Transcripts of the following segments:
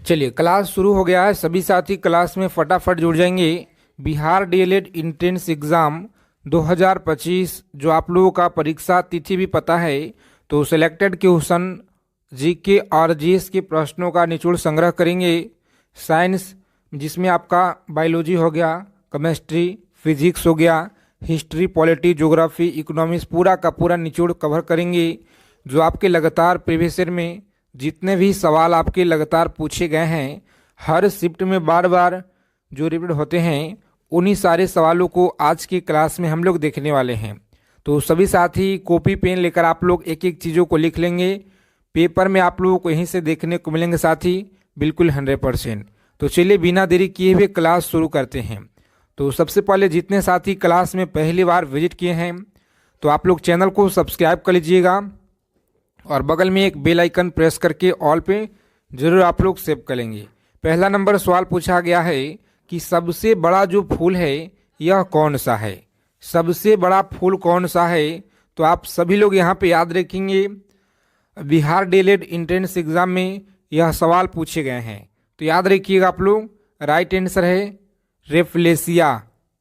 चलिए क्लास शुरू हो गया है। सभी साथी क्लास में फटाफट जुड़ जाएंगे। बिहार डीएलएड इंट्रेंस एग्ज़ाम 2025 जो आप लोगों का परीक्षा तिथि भी पता है, तो सिलेक्टेड क्वेश्चन जीके और जीएस के प्रश्नों का निचोड़ संग्रह करेंगे। साइंस जिसमें आपका बायोलॉजी हो गया, केमिस्ट्री, फिजिक्स हो गया, हिस्ट्री, पॉलिटी, ज्योग्राफी, इकोनॉमिक्स पूरा का पूरा निचोड़ कवर करेंगे। जो आपके लगातार प्रीवियस ईयर में जितने भी सवाल आपके लगातार पूछे गए हैं, हर शिफ्ट में बार बार जो रिपीट होते हैं, उन्हीं सारे सवालों को आज की क्लास में हम लोग देखने वाले हैं। तो सभी साथी कॉपी पेन लेकर आप लोग एक एक चीज़ों को लिख लेंगे। पेपर में आप लोगों को यहीं से देखने को मिलेंगे साथी, बिल्कुल 100%। तो चलिए बिना देरी किए हुए क्लास शुरू करते हैं। तो सबसे पहले जितने साथी क्लास में पहली बार विजिट किए हैं, तो आप लोग चैनल को सब्सक्राइब कर लीजिएगा और बगल में एक बेल आइकन प्रेस करके ऑल पे जरूर आप लोग सेव कर लेंगे। पहला नंबर सवाल पूछा गया है कि सबसे बड़ा जो फूल है यह कौन सा है। सबसे बड़ा फूल कौन सा है, तो आप सभी लोग यहाँ पे याद रखेंगे। बिहार डीएलएड एंट्रेंस एग्जाम में यह सवाल पूछे गए हैं, तो याद रखिएगा आप लोग। राइट आंसर है रेफ्लेशिया।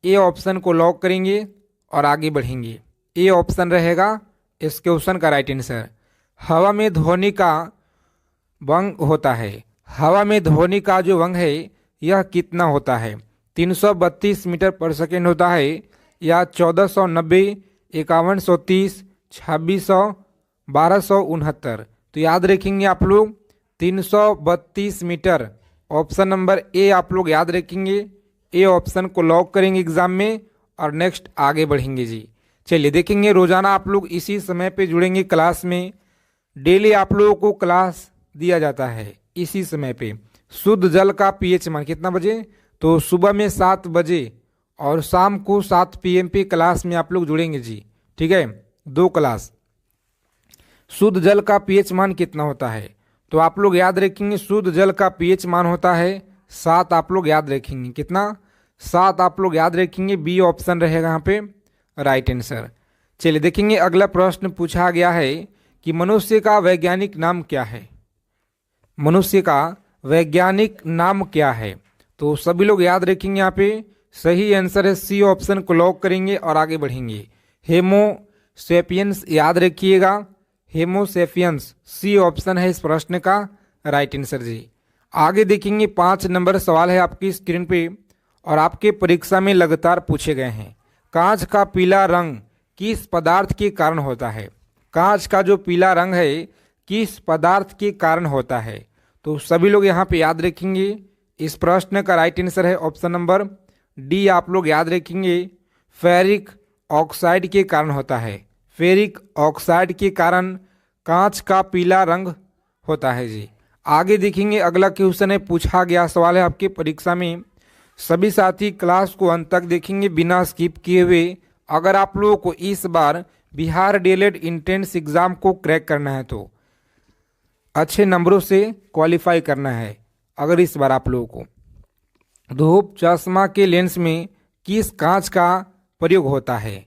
ए ऑप्शन को लॉक करेंगे और आगे बढ़ेंगे। ए ऑप्शन रहेगा इस क्वेश्चन का राइट आंसर। हवा में ध्वनि का वंग होता है। हवा में ध्वनि का जो वंग है यह कितना होता है। 332 मीटर पर सेकेंड होता है, या 1490, 5130, 2600, 1269। तो याद रखेंगे आप लोग 332 मीटर। ऑप्शन नंबर ए आप लोग याद रखेंगे। ए ऑप्शन को लॉक करेंगे एग्जाम में और नेक्स्ट आगे बढ़ेंगे जी। चलिए देखेंगे, रोजाना आप लोग इसी समय पे जुड़ेंगे क्लास में। डेली आप लोगों को क्लास दिया जाता है इसी समय पे। शुद्ध जल का पीएच मान कितना बजे, तो सुबह में 7 बजे और शाम को 7 PM पे क्लास में आप लोग जुड़ेंगे जी। ठीक है, 2 क्लास। शुद्ध जल का पीएच मान कितना होता है, तो आप लोग याद रखेंगे शुद्ध जल का पीएच मान होता है 7। आप लोग याद रखेंगे कितना, 7 आप लोग याद रखेंगे। बी ऑप्शन रहेगा यहाँ पे राइट आंसर। चलिए देखेंगे, अगला प्रश्न पूछा गया है कि मनुष्य का वैज्ञानिक नाम क्या है। मनुष्य का वैज्ञानिक नाम क्या है, तो सभी लोग याद रखेंगे यहाँ पे। सही आंसर है सी ऑप्शन को लॉक करेंगे और आगे बढ़ेंगे। हेमोसेपियंस याद रखिएगा, हेमोसेपियंस सी ऑप्शन है इस प्रश्न का राइट आंसर जी। आगे देखेंगे, 5 नंबर सवाल है आपकी स्क्रीन पे और आपके परीक्षा में लगातार पूछे गए हैं। कांच का पीला रंग किस पदार्थ के कारण होता है। कांच का जो पीला रंग है किस पदार्थ के कारण होता है, तो सभी लोग यहाँ पे याद रखेंगे। इस प्रश्न का राइट आंसर है ऑप्शन नंबर डी आप लोग याद रखेंगे। फेरिक ऑक्साइड के कारण होता है। फेरिक ऑक्साइड के कारण कांच का पीला रंग होता है जी। आगे देखेंगे, अगला क्वेश्चन है पूछा गया सवाल है आपके परीक्षा में। सभी साथी क्लास को अंत तक देखेंगे बिना स्किप किए हुए। अगर आप लोगों को इस बार बिहार डीएलएड एंट्रेंस एग्जाम को क्रैक करना है, तो अच्छे नंबरों से क्वालिफाई करना है। अगर इस बार आप लोगों को धूप चश्मा के लेंस में किस कांच का प्रयोग होता है।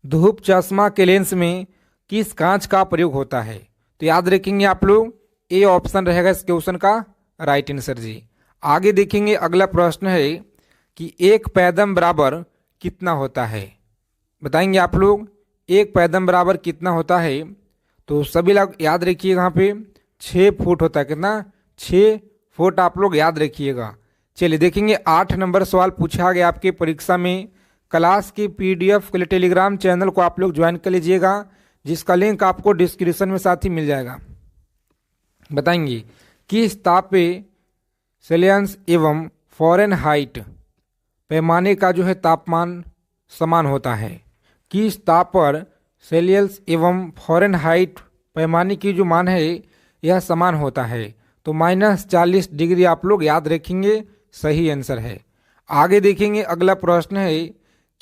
धूप चश्मा के लेंस में किस कांच का प्रयोग होता है, तो याद रखेंगे आप लोग। ए ऑप्शन रहेगा इस क्वेश्चन का राइट आंसर जी। आगे देखेंगे, अगला प्रश्न है कि एक पैदम बराबर कितना होता है। बताएंगे आप लोग एक पैदम बराबर कितना होता है, तो सभी लोग याद रखिएगा यहाँ पे 6 फुट होता है। कितना, 6 फुट आप लोग याद रखिएगा। चलिए देखेंगे, 8 नंबर सवाल पूछा गया आपके परीक्षा में। क्लास की PDF के लिए टेलीग्राम चैनल को आप लोग ज्वाइन कर लीजिएगा, जिसका लिंक आपको डिस्क्रिप्शन में साथ ही मिल जाएगा। बताएंगे किस ताप पे सेल्सियस एवं फ़ारेनहाइट पैमाने का जो है तापमान समान होता है। किस ताप पर सेल्सियस एवं फ़ारेनहाइट पैमाने की जो मान है यह समान होता है, तो -40 डिग्री आप लोग याद रखेंगे, सही आंसर है। आगे देखेंगे, अगला प्रश्न है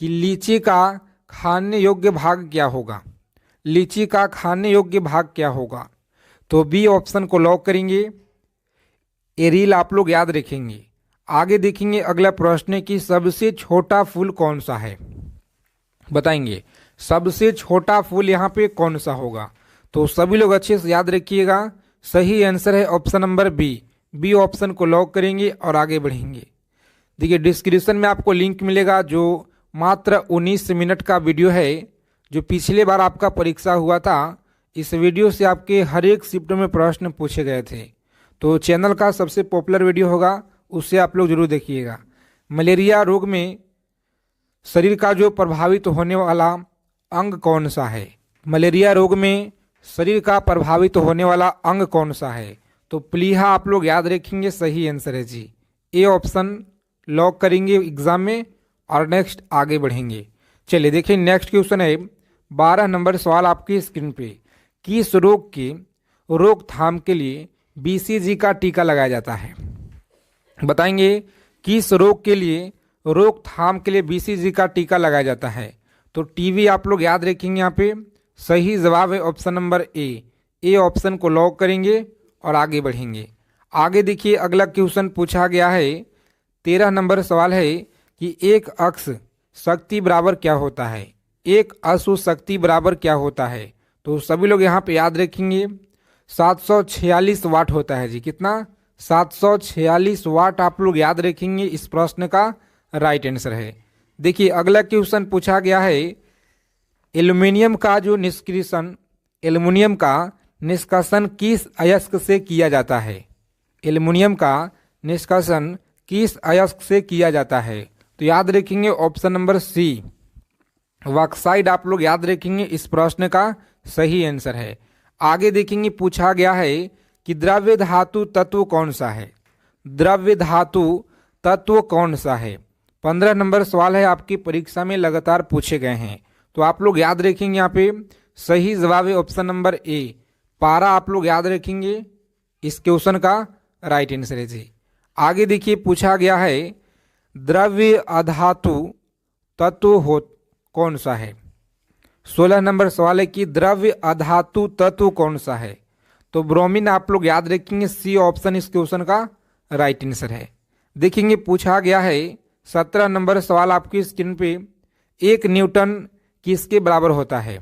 कि लीची का खाने योग्य भाग क्या होगा। लीची का खाने योग्य भाग क्या होगा, तो बी ऑप्शन को लॉक करेंगे। एरिल आप लोग याद रखेंगे। आगे देखेंगे, अगला प्रश्न है कि सबसे छोटा फूल कौन सा है। बताएंगे सबसे छोटा फूल यहाँ पे कौन सा होगा, तो सभी लोग अच्छे से याद रखिएगा। सही आंसर है option number B, B option को लॉक करेंगे और आगे बढ़ेंगे। देखिए डिस्क्रिप्शन में आपको लिंक मिलेगा जो मात्र 19 मिनट का वीडियो है, जो पिछले बार आपका परीक्षा हुआ था। इस वीडियो से आपके हर एक शिफ्ट में प्रश्न पूछे गए थे, तो चैनल का सबसे पॉपुलर वीडियो होगा, उससे आप लोग जरूर देखिएगा। मलेरिया रोग में शरीर का जो प्रभावित होने वाला अंग कौन सा है? मलेरिया रोग में शरीर का प्रभावित होने वाला अंग कौन सा है? तो प्लीहा आप लोग याद रखेंगे, सही आंसर है जी, ए ऑप्शन लॉक करेंगे एग्जाम में और नेक्स्ट आगे बढ़ेंगे। चलिए देखिए नेक्स्ट क्वेश्चन है 12 नंबर सवाल आपकी स्क्रीन पे। किस रोग की रोकथाम के लिए बीसीजी का टीका लगाया जाता है? बताएंगे किस रोग के लिए रोकथाम के लिए बीसीजी का टीका लगाया जाता है? तो टीबी आप लोग याद रखेंगे, यहाँ पे सही जवाब है ऑप्शन नंबर ए ऑप्शन को लॉक करेंगे और आगे बढ़ेंगे। आगे देखिए अगला क्वेश्चन पूछा गया है, 13 नंबर सवाल है कि एक अक्ष शक्ति बराबर क्या होता है? एक अश्व शक्ति बराबर क्या होता है? तो सभी लोग यहाँ पे याद रखेंगे 746 वाट होता है जी। कितना? 746 वाट आप लोग याद रखेंगे, इस प्रश्न का राइट आंसर है। देखिए अगला क्वेश्चन पूछा गया है, एल्युमिनियम का निष्कासन किस अयस्क से किया जाता है? एल्युमिनियम का निष्कासन किस अयस्क से किया जाता है? तो याद रखेंगे ऑप्शन नंबर सी, बॉक्साइट आप लोग याद रखेंगे, इस प्रश्न का सही आंसर है। आगे देखेंगे पूछा गया है कि द्रव्य धातु तत्व कौन सा है? द्रव्य धातु तत्व कौन सा है? 15 नंबर सवाल है, आपकी परीक्षा में लगातार पूछे गए हैं, तो आप लोग याद रखेंगे यहाँ पे सही जवाब है ऑप्शन नंबर ए, पारा आप लोग याद रखेंगे, इस क्वेश्चन का राइट आंसर है जी। आगे देखिए पूछा गया है द्रव्य अधातु तत्व हो कौन सा है? 16 नंबर सवाल है कि द्रव्य अधातु तत्व कौन सा है? तो ब्रोमीन आप लोग याद रखेंगे, सी ऑप्शन इस क्वेश्चन का राइट आंसर है। देखेंगे पूछा गया है 17 नंबर सवाल आपकी स्क्रीन पे, 1 न्यूटन किसके बराबर होता है?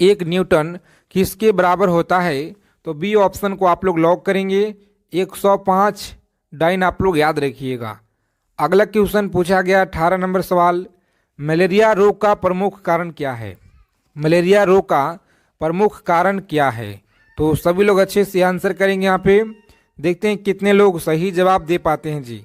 1 न्यूटन किसके बराबर होता है? तो बी ऑप्शन को आप लोग लॉक करेंगे, 105 डाइन आप लोग याद रखिएगा। अगला क्वेश्चन पूछा गया 18 नंबर सवाल, मलेरिया रोग का प्रमुख कारण क्या है? मलेरिया रोग का प्रमुख कारण क्या है? तो सभी लोग अच्छे से आंसर करेंगे। यहाँ पे देखते हैं कितने लोग सही जवाब दे पाते हैं जी।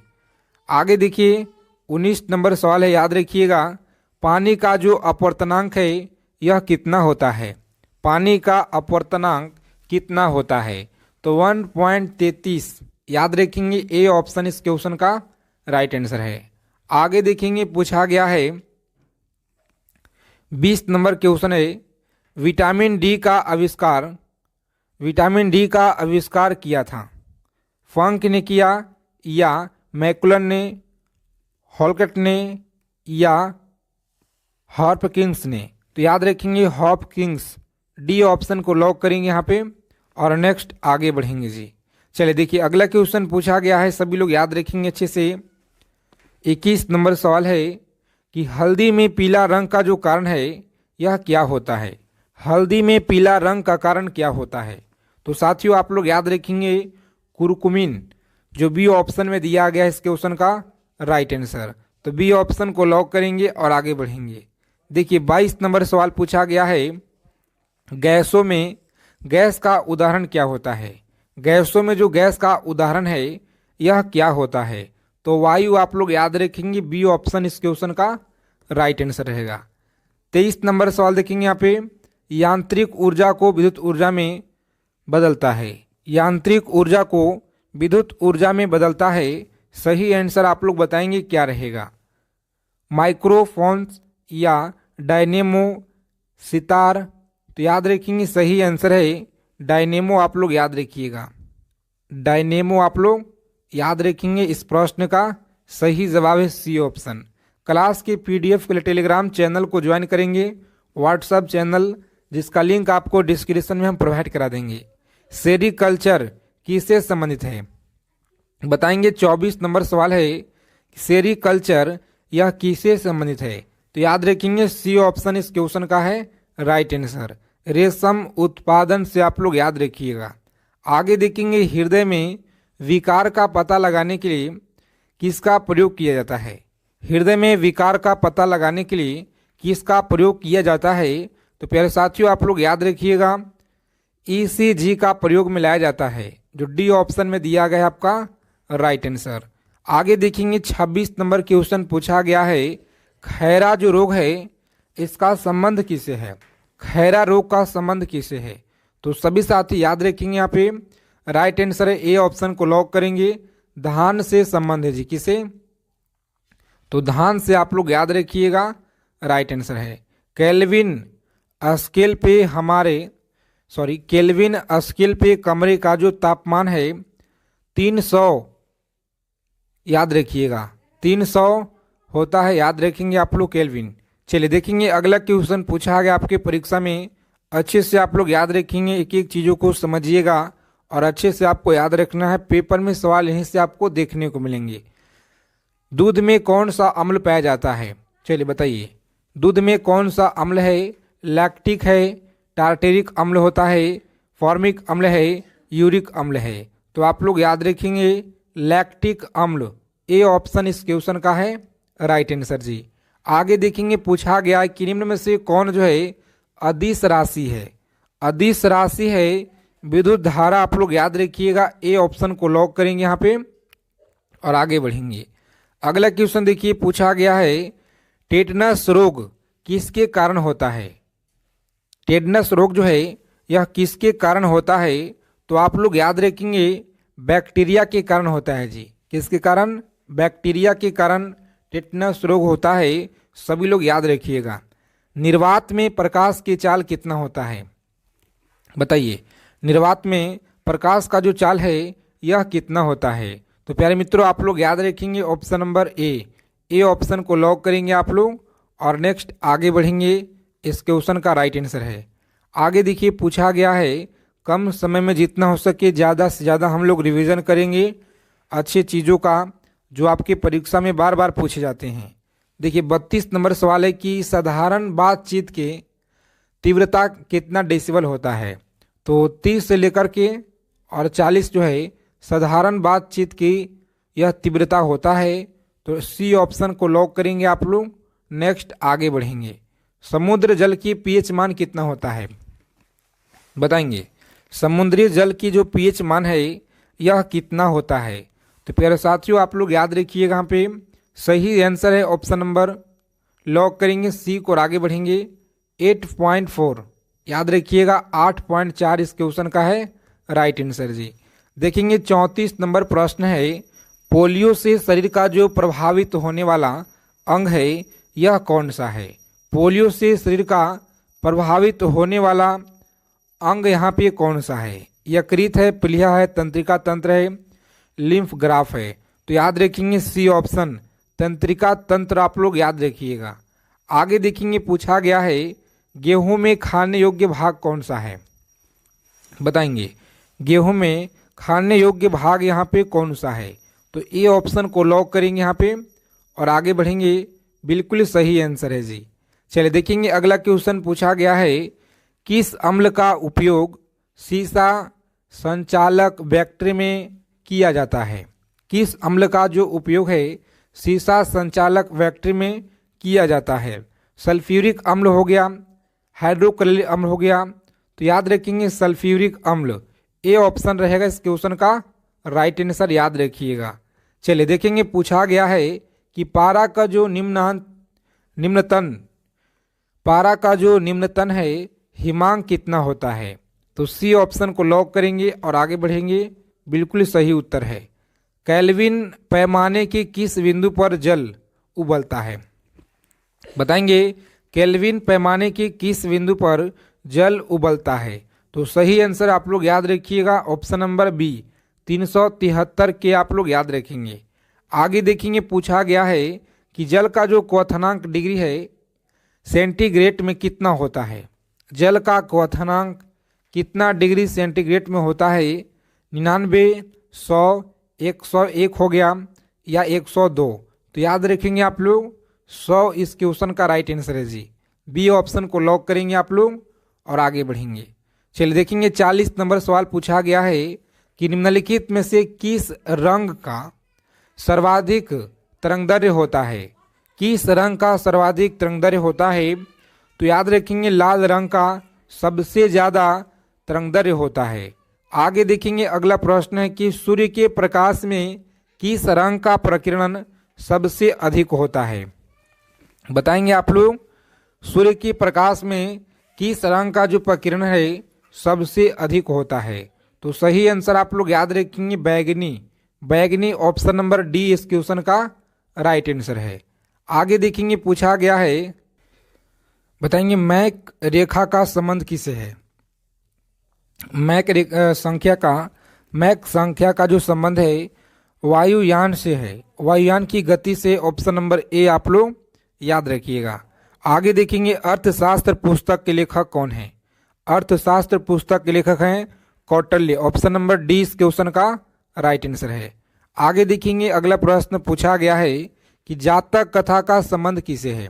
आगे देखिए 19 नंबर सवाल है, याद रखिएगा, पानी का जो अपवर्तनांक है यह कितना होता है? पानी का अपवर्तनांक कितना होता है? तो 1.33 याद रखेंगे, ए ऑप्शन इस क्वेश्चन का राइट आंसर है। आगे देखेंगे पूछा गया है 20 नंबर क्वेश्चन है, विटामिन डी का आविष्कार किया था? फंक ने किया या मैकुलन ने, हॉलकट ने या हॉपकिंस ने? तो याद रखेंगे हॉपकिंस, डी ऑप्शन को लॉक करेंगे यहाँ पे और नेक्स्ट आगे बढ़ेंगे जी। चलिए देखिए अगला क्वेश्चन पूछा गया है, सभी लोग याद रखेंगे अच्छे से। 21 नंबर सवाल है कि हल्दी में पीला रंग का जो कारण है यह क्या होता है? हल्दी में पीला रंग का कारण क्या होता है? तो साथियों आप लोग याद रखेंगे कुरकुमिन, जो बी ऑप्शन में दिया गया है इस क्वेश्चन का राइट आंसर। तो बी ऑप्शन को लॉक करेंगे और आगे बढ़ेंगे। देखिए 22 नंबर सवाल पूछा गया है, गैसों में गैस का उदाहरण क्या होता है? गैसों में जो गैस का उदाहरण है यह क्या होता है? तो वायु आप लोग याद रखेंगे, बी ऑप्शन इस क्वेश्चन का राइट आंसर रहेगा। 23 नंबर सवाल देखेंगे यहाँ पे, यांत्रिक ऊर्जा को विद्युत ऊर्जा में बदलता है? यांत्रिक ऊर्जा को विद्युत ऊर्जा में बदलता है, सही आंसर आप लोग बताएंगे क्या रहेगा? माइक्रोफोन्स या डायनेमो सितार? तो याद रखेंगे सही आंसर है डायनेमो, आप लोग याद रखिएगा, डायनेमो आप लोग याद रखेंगे, इस प्रश्न का सही जवाब है सी ऑप्शन। क्लास के पीडीएफ के लिए टेलीग्राम चैनल को ज्वाइन करेंगे, व्हाट्सएप चैनल जिसका लिंक आपको डिस्क्रिप्शन में हम प्रोवाइड करा देंगे। सेरीकल्चर किससे संबंधित है? बताएंगे 24 नंबर सवाल है, सेरीकल्चर यह किससे संबंधित है? तो याद रखेंगे सी ऑप्शन इस क्वेश्चन का है राइट आंसर, रेशम उत्पादन से आप लोग याद रखिएगा। आगे देखेंगे हृदय में विकार का पता लगाने के लिए किसका प्रयोग किया जाता है? हृदय में विकार का पता लगाने के लिए किसका प्रयोग किया जाता है? तो प्यारे साथियों आप लोग याद रखिएगा, ईसीजी का प्रयोग में लाया जाता है, जो डी ऑप्शन में दिया गया है आपका राइट आंसर। आगे देखेंगे 26 नंबर क्वेश्चन पूछा गया है, खैरा जो रोग है इसका संबंध किससे है? खैरा रोग का संबंध किससे है? तो सभी साथी याद रखेंगे, यहाँ पे राइट आंसर है ए ऑप्शन को लॉक करेंगे, धान से संबंध है जी। किसे? तो धान से आप लोग याद रखिएगा, राइट आंसर है। केल्विन स्केल पे कमरे का जो तापमान है 300, याद रखिएगा 300 होता है, याद रखेंगे आप लोग केल्विन। चलिए देखेंगे अगला क्वेश्चन पूछा गया आपके परीक्षा में, अच्छे से आप लोग याद रखेंगे, एक एक चीज़ों को समझिएगा और अच्छे से आपको याद रखना है, पेपर में सवाल यहीं से आपको देखने को मिलेंगे। दूध में कौन सा अम्ल पाया जाता है? चलिए बताइए, दूध में कौन सा अम्ल है? लैक्टिक है, टार्टेरिक अम्ल होता है, फॉर्मिक अम्ल है, यूरिक अम्ल है। तो आप लोग याद रखेंगे लैक्टिक अम्ल, ए ऑप्शन इस क्वेश्चन का है राइट आंसर जी। आगे देखेंगे पूछा गया कि निम्न में से कौन जो है अदिश राशि है? अदिश राशि है विद्युत धारा, आप लोग याद रखिएगा, ए ऑप्शन को लॉक करेंगे यहाँ पे और आगे बढ़ेंगे। अगला क्वेश्चन देखिए पूछा गया है, टेटनस रोग किसके कारण होता है? टेटनस रोग जो है यह किसके कारण होता है? तो आप लोग याद रखेंगे बैक्टीरिया के कारण होता है जी। किसके कारण? बैक्टीरिया के कारण टेटनस रोग होता है, सभी लोग याद रखिएगा। निर्वात में प्रकाश की चाल कितना होता है? बताइए, निर्वात में प्रकाश का जो चाल है यह कितना होता है? तो प्यारे मित्रों आप लोग याद रखेंगे ऑप्शन नंबर ए ऑप्शन को लॉक करेंगे आप लोग और नेक्स्ट आगे बढ़ेंगे, इस क्वेश्चन का राइट आंसर है। आगे देखिए पूछा गया है, कम समय में जितना हो सके ज़्यादा से ज़्यादा हम लोग रिवीजन करेंगे अच्छे चीज़ों का, जो आपके परीक्षा में बार बार पूछे जाते हैं। देखिए 32 नंबर सवाल है कि साधारण बातचीत के तीव्रता कितना डेसिबल होता है? तो 30 से लेकर के और 40 जो है साधारण बातचीत की यह तीव्रता होता है। तो सी ऑप्शन को लॉक करेंगे आप लोग, नेक्स्ट आगे बढ़ेंगे। समुद्र जल की पीएच मान कितना होता है? बताएंगे, समुद्री जल की जो पीएच मान है यह कितना होता है? तो प्यारे साथियों आप लोग याद रखिएगा, यहाँ पे सही आंसर है ऑप्शन नंबर, लॉक करेंगे सी को और आगे बढ़ेंगे 8.4, याद रखिएगा 8.4 इस क्वेश्चन का है राइट आंसर जी। देखेंगे 34 नंबर प्रश्न है, पोलियो से शरीर का जो प्रभावित होने वाला अंग है यह कौन सा है? पोलियो से शरीर का प्रभावित होने वाला अंग यहाँ पे कौन सा है? यकृत है, प्लीहा है, तंत्रिका तंत्र है, लिम्फ ग्राफ है। तो याद रखेंगे सी ऑप्शन, तंत्रिका तंत्र आप लोग याद रखिएगा। आगे देखेंगे पूछा गया है, गेहूं में खाने योग्य भाग कौन सा है? बताएंगे, गेहूं में खाने योग्य भाग यहाँ पे कौन सा है? तो ए ऑप्शन को लॉक करेंगे यहाँ पे और आगे बढ़ेंगे, बिल्कुल सही आंसर है जी। चलिए देखेंगे अगला क्वेश्चन पूछा गया है, किस अम्ल का उपयोग सीसा संचालक बैक्टीरिया में किया जाता है? किस अम्ल का जो उपयोग है सीसा संचालक बैक्टीरिया में किया जाता है? सल्फ्यूरिक अम्ल हो गया, हाइड्रोक्लोरिक अम्ल हो गया। तो याद रखेंगे सल्फ्यूरिक अम्ल, ए ऑप्शन रहेगा इस क्वेश्चन का राइट आंसर, याद रखिएगा। चलिए देखेंगे पूछा गया है कि पारा का जो निम्नतन है हिमांक कितना होता है? तो सी ऑप्शन को लॉक करेंगे और आगे बढ़ेंगे, बिल्कुल सही उत्तर है। केल्विन पैमाने के किस बिंदु पर जल उबलता है? बताएंगे, केल्विन पैमाने के किस बिंदु पर जल उबलता है? तो सही आंसर आप लोग याद रखिएगा ऑप्शन नंबर बी 373 के आप लोग याद रखेंगे। आगे देखेंगे पूछा गया है कि जल का जो क्वथनांक डिग्री है सेंटीग्रेड में कितना होता है? जल का क्वथनांक कितना डिग्री सेंटीग्रेड में होता है? 99, 100, 101 हो गया या 102? तो याद रखेंगे आप लोग 100 इस क्वेश्चन का राइट आंसर है जी। बी ऑप्शन को लॉक करेंगे आप लोग और आगे बढ़ेंगे। चलिए देखेंगे 40 नंबर सवाल पूछा गया है कि निम्नलिखित में से किस रंग का सर्वाधिक तरंगदैर्घ्य होता है। किस रंग का सर्वाधिक तरंगदैर्घ्य होता है? तो याद रखेंगे लाल रंग का सबसे ज़्यादा तरंगदैर्घ्य होता है। आगे देखेंगे अगला प्रश्न है कि सूर्य के प्रकाश में किस रंग का प्रकीर्णन सबसे अधिक होता है। बताएंगे आप लोग सूर्य के प्रकाश में किस रंग का जो प्रकीर्णन है सबसे अधिक होता है। तो सही आंसर आप लोग याद रखेंगे बैगनी। बैगनी ऑप्शन नंबर डी इस क्वेश्चन का राइट आंसर है। आगे देखेंगे पूछा गया है, बताएंगे मैक रेखा का संबंध किसे है। मैक संख्या का जो संबंध है वायुयान से है, वायुयान की गति से। ऑप्शन नंबर ए आप लोग याद रखिएगा। आगे देखेंगे अर्थशास्त्र पुस्तक के लेखक कौन है। अर्थशास्त्र पुस्तक के लेखक हैं कौटिल्य। ऑप्शन नंबर डी इस क्वेश्चन का राइट आंसर है। आगे देखेंगे अगला प्रश्न पूछा गया है कि जातक कथा का संबंध किसे है।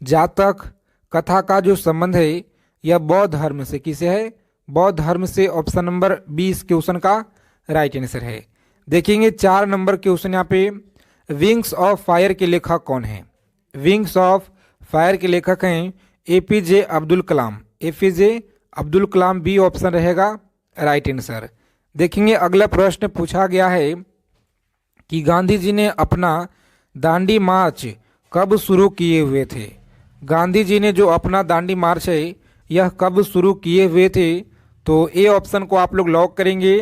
जातक कथा का जो संबंध है यह बौद्ध धर्म से किसे है, बौद्ध धर्म से। ऑप्शन नंबर बी इस क्वेश्चन का राइट आंसर है। देखेंगे 4 नंबर क्वेश्चन यहाँ पे, विंग्स ऑफ फायर के लेखक कौन है। विंग्स ऑफ फायर के लेखक हैं APJ Abdul Kalam. APJ Abdul Kalam B option रहेगा राइट आंसर। देखेंगे अगला प्रश्न पूछा गया है कि गांधी जी ने अपना दांडी मार्च कब शुरू किए हुए थे। गांधी जी ने जो अपना दांडी मार्च है यह कब शुरू किए हुए थे। तो ए ऑप्शन को आप लोग लॉक करेंगे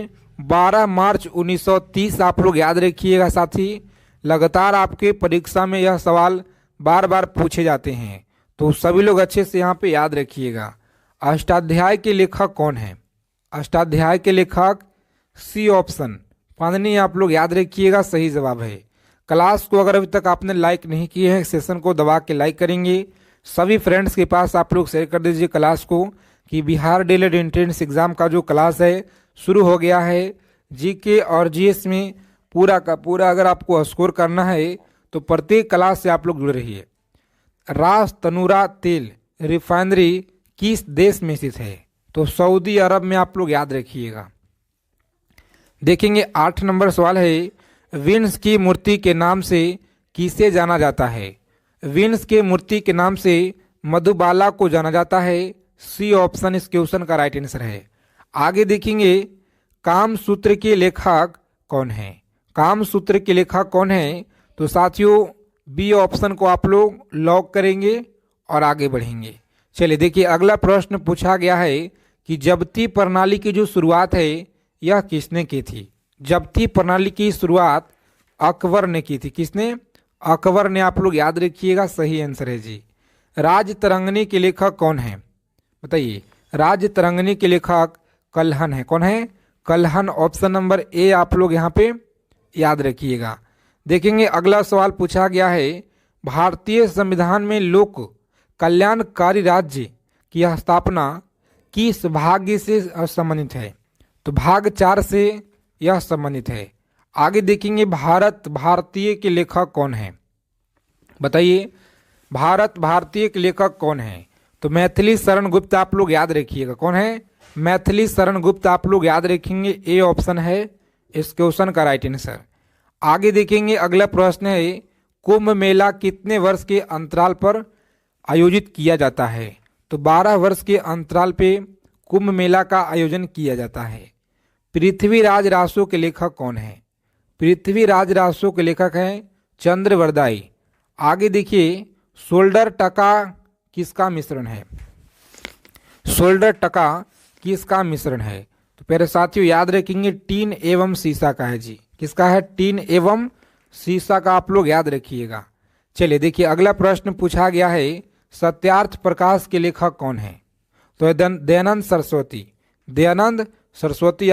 12 मार्च 1930। आप लोग याद रखिएगा साथी, लगातार आपके परीक्षा में यह सवाल बार बार पूछे जाते हैं, तो सभी लोग अच्छे से यहाँ पे याद रखिएगा। अष्टाध्याय के लेखक कौन है। अष्टाध्याय के लेखक सी ऑप्शन पाणिनि आप लोग याद रखिएगा सही जवाब है। क्लास को अगर अभी तक आपने लाइक नहीं किए हैं सेशन को दबा के लाइक करेंगे। सभी फ्रेंड्स के पास आप लोग शेयर कर दीजिए क्लास को कि बिहार डीएलएड एंट्रेंस एग्जाम का जो क्लास है शुरू हो गया है। जीके और जीएस में पूरा का पूरा अगर आपको स्कोर करना है तो प्रत्येक क्लास से आप लोग जुड़ रहिए। रास तनूरा तेल रिफाइनरी किस देश में स्थित है। तो सऊदी अरब में आप लोग याद रखिएगा। देखेंगे 8 नंबर सवाल है, विंस की मूर्ति के नाम से किसे जाना जाता है। विंस के मूर्ति के नाम से मधुबाला को जाना जाता है। सी ऑप्शन इस क्वेश्चन का राइट आंसर है। आगे देखेंगे कामसूत्र के लेखक कौन है। कामसूत्र के लेखक कौन है। तो साथियों बी ऑप्शन को आप लोग लॉक करेंगे और आगे बढ़ेंगे। चलिए देखिए अगला प्रश्न पूछा गया है कि जब्ती प्रणाली की जो शुरुआत है यह किसने की थी। जब्ती प्रणाली की शुरुआत अकबर ने की थी। किसने? अकबर ने। आप लोग याद रखिएगा सही आंसर है जी। राजतरंगिणी के लेखक कौन है बताइए। राजतरंगिणी के लेखक कल्हण है। कौन है? कल्हण। ऑप्शन नंबर ए आप लोग यहाँ पे याद रखिएगा। देखेंगे अगला सवाल पूछा गया है, भारतीय संविधान में लोक कल्याणकारी राज्य की स्थापना किस भाग से संबंधित है। तो भाग 4 से यह संबंधित है। आगे देखेंगे भारत भारतीय के लेखक कौन है बताइए। भारत भारतीय के लेखक कौन है। तो मैथिली शरण गुप्त आप लोग याद रखिएगा। कौन है? मैथिली शरण गुप्त आप लोग याद रखेंगे। ए ऑप्शन है इस क्वेश्चन का राइट आंसर। आगे देखेंगे अगला प्रश्न है, कुंभ मेला कितने वर्ष के अंतराल पर आयोजित किया जाता है। तो 12 वर्ष के अंतराल पे कुंभ मेला का आयोजन किया जाता है। पृथ्वीराज रासो के लेखक कौन है। पृथ्वीराज रासो के लेखक हैं चंद्रवरदाई। आगे देखिए शोल्डर टका किसका मिश्रण है। शोल्डर टका किसका मिश्रण है। तो प्यारे साथियों याद रखेंगे टीन एवं सीसा का है जी। किसका है? टीन एवं सीसा का आप लोग याद रखिएगा। चलिए देखिए अगला प्रश्न पूछा गया है, सत्यार्थ प्रकाश के लेखक कौन है। तो दयानंद सरस्वती। दयानंद सरस्वती